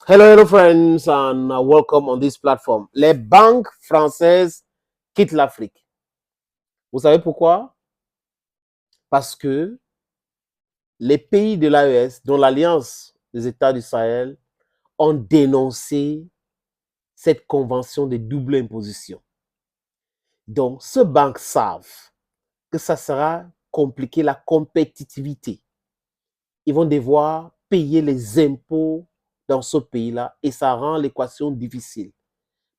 Hello friends, and welcome on this platform. Les banques françaises quittent l'Afrique. Vous savez pourquoi? Parce que les pays de l'AES, dont l'Alliance des États du Sahel, ont dénoncé cette convention de double imposition. Donc, ces banques savent que ça sera compliqué la compétitivité. Ils vont devoir payer les impôts dans ce pays-là et ça rend l'équation difficile.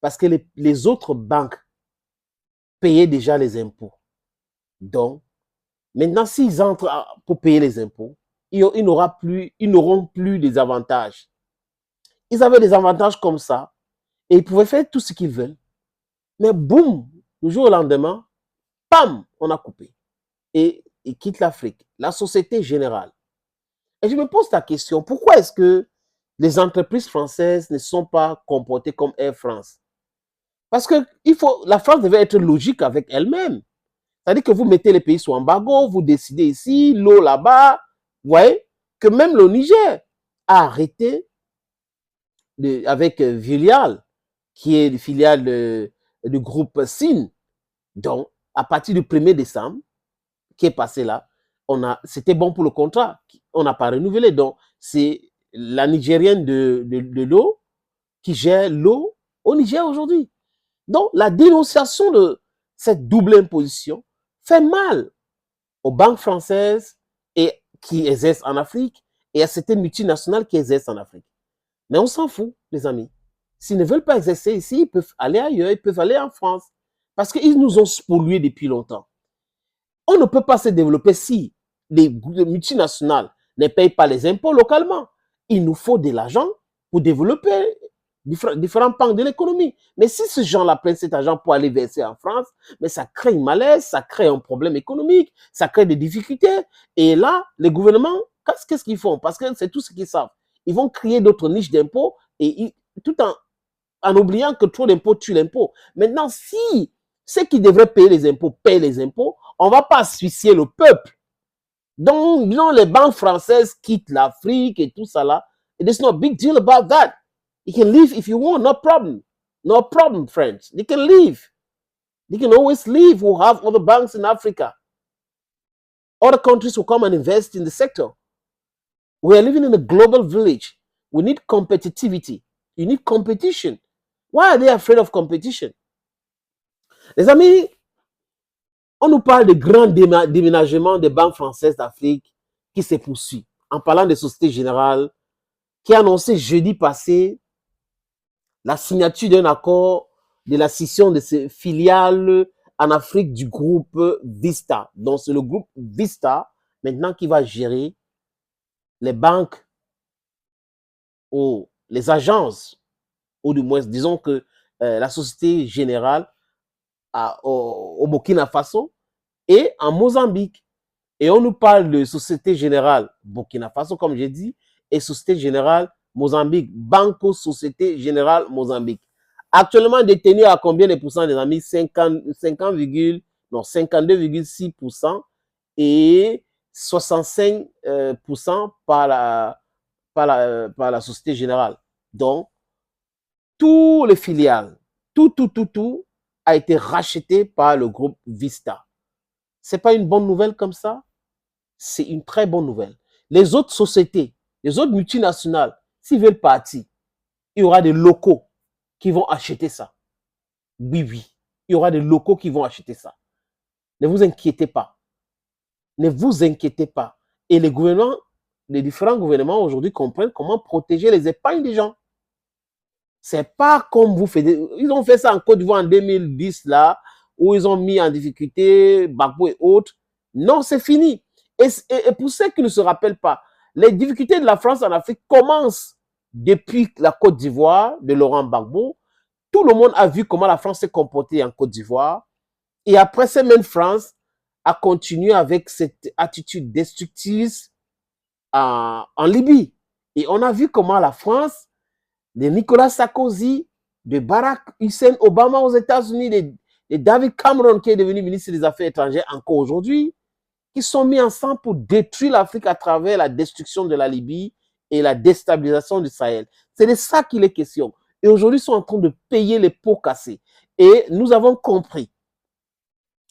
Parce que les autres banques payaient déjà les impôts. Donc, maintenant, s'ils entrent pour payer les impôts, ils n'auront plus des avantages. Ils avaient des avantages comme ça et ils pouvaient faire tout ce qu'ils veulent. Mais boum, le jour au lendemain, pam, on a coupé. Et ils quittent l'Afrique, la Société Générale. Et je me pose la question, pourquoi est-ce que les entreprises françaises ne sont pas comportées comme Air France? Parce que la France devait être logique avec elle-même. C'est-à-dire que vous mettez les pays sous embargo, vous décidez ici, l'eau là-bas. Vous voyez que même le Niger a arrêté avec Vilial, qui est une filiale du groupe SIN. Donc, à partir du 1er décembre, qui est passé là, c'était bon pour le contrat. On n'a pas renouvelé. Donc, c'est la Nigérienne de l'eau qui gère l'eau au Niger aujourd'hui. Donc, la dénonciation de cette double imposition fait mal aux banques françaises et qui exercent en Afrique et à certaines multinationales qui exercent en Afrique. Mais on s'en fout, les amis. S'ils ne veulent pas exercer ici, ils peuvent aller ailleurs, ils peuvent aller en France. Parce qu'ils nous ont spoliés depuis longtemps. On ne peut pas se développer si les multinationales ne payent pas les impôts localement. Il nous faut de l'argent pour développer différents pans de l'économie. Mais si ces gens-là prennent cet argent pour aller verser en France, mais ça crée une malaise, ça crée un problème économique, ça crée des difficultés. Et là, les gouvernements, qu'est-ce qu'ils font? Parce que c'est tout ce qu'ils savent. Ils vont créer d'autres niches d'impôts et tout en oubliant que trop d'impôts tue l'impôt. Maintenant, si ceux qui devraient payer les impôts payent les impôts, on ne va pas asphyxier le peuple. Donc, les banques françaises quittent l'Afrique et tout ça là. There's no big deal about that. You can leave if you want, no problem. No problem, friends. You can leave. You can always leave. We'll have other banks in Africa. Other countries will come and invest in the sector. We are living in a global village. We need competitivity. You need competition. Why are they afraid of competition? Les amis, on nous parle de grands déménagements des banques françaises d'Afrique qui se poursuit. En parlant de Société Générale, qui a annoncé jeudi passé la signature d'un accord de la scission de ses filiales en Afrique du groupe Vista. Donc, c'est le groupe Vista maintenant qui va gérer les banques ou les agences, ou du moins, disons que la Société Générale au Burkina Faso et en Mozambique. Et on nous parle de Société Générale Burkina Faso, comme j'ai dit, et Société Générale Mozambique, Banco Société Générale Mozambique. Actuellement détenu à combien de pourcents, les amis? 52,6% et 65% par la Société Générale. Donc, tous les filiales, tout a été racheté par le groupe Vista. Ce n'est pas une bonne nouvelle comme ça? C'est une très bonne nouvelle. Les autres sociétés, les autres multinationales, s'ils veulent partir, il y aura des locaux qui vont acheter ça. Oui. Il y aura des locaux qui vont acheter ça. Ne vous inquiétez pas. Ne vous inquiétez pas. Et les gouvernements, les différents gouvernements aujourd'hui comprennent comment protéger les épargnes des gens. C'est pas comme vous faites. Ils ont fait ça en Côte d'Ivoire en 2010, là, où ils ont mis en difficulté Gbagbo et autres. Non, c'est fini. Et pour ceux qui ne se rappellent pas, les difficultés de la France en Afrique commencent depuis la Côte d'Ivoire de Laurent Gbagbo. Tout le monde a vu comment la France s'est comportée en Côte d'Ivoire. Et après, cette même France a continué avec cette attitude destructrice en Libye. Et on a vu comment la France, de Nicolas Sarkozy, de Barack Hussein Obama aux États-Unis, de David Cameron qui est devenu ministre des Affaires étrangères encore aujourd'hui, qui sont mis ensemble pour détruire l'Afrique à travers la destruction de la Libye et la déstabilisation du Sahel. C'est de ça qu'il est question. Et aujourd'hui, ils sont en train de payer les pots cassés. Et nous avons compris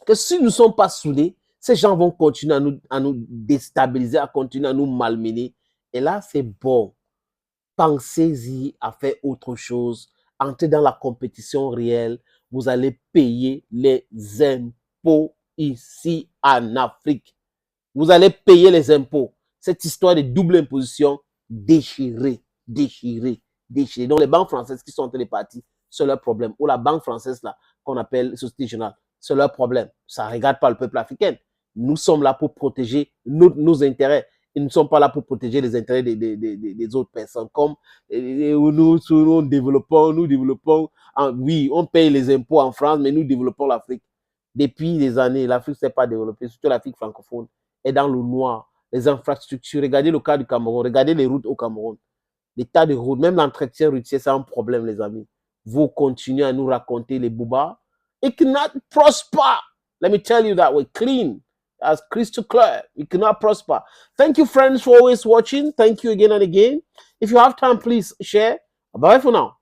que si nous ne sommes pas soudés, ces gens vont continuer à nous déstabiliser, à continuer à nous malmener. Et là, c'est bon. Pensez-y à faire autre chose. Entrez dans la compétition réelle. Vous allez payer les impôts ici en Afrique. Vous allez payer les impôts. Cette histoire de double imposition, déchirée, déchirée, déchirée. Donc, les banques françaises qui sont entre les parties, c'est leur problème. Ou la banque française, là, qu'on appelle Société Générale, c'est leur problème. Ça ne regarde pas le peuple africain. Nous sommes là pour protéger nos intérêts. Ils ne sont pas là pour protéger les intérêts des autres personnes. Comme nous développons, oui, on paye les impôts en France, mais nous développons l'Afrique. Depuis des années, l'Afrique ne s'est pas développée, surtout l'Afrique francophone, est dans le noir. Les infrastructures, regardez le cas du Cameroun, regardez les routes au Cameroun. L'état de route, même l'entretien routier, c'est un problème, les amis. Vous continuez à nous raconter les boubas. It cannot prosper. Let me tell you that way. Clean. As crystal clear. It cannot prosper. Thank you, friends, for always watching. Thank you again and again. If you have time, please share. Bye for now.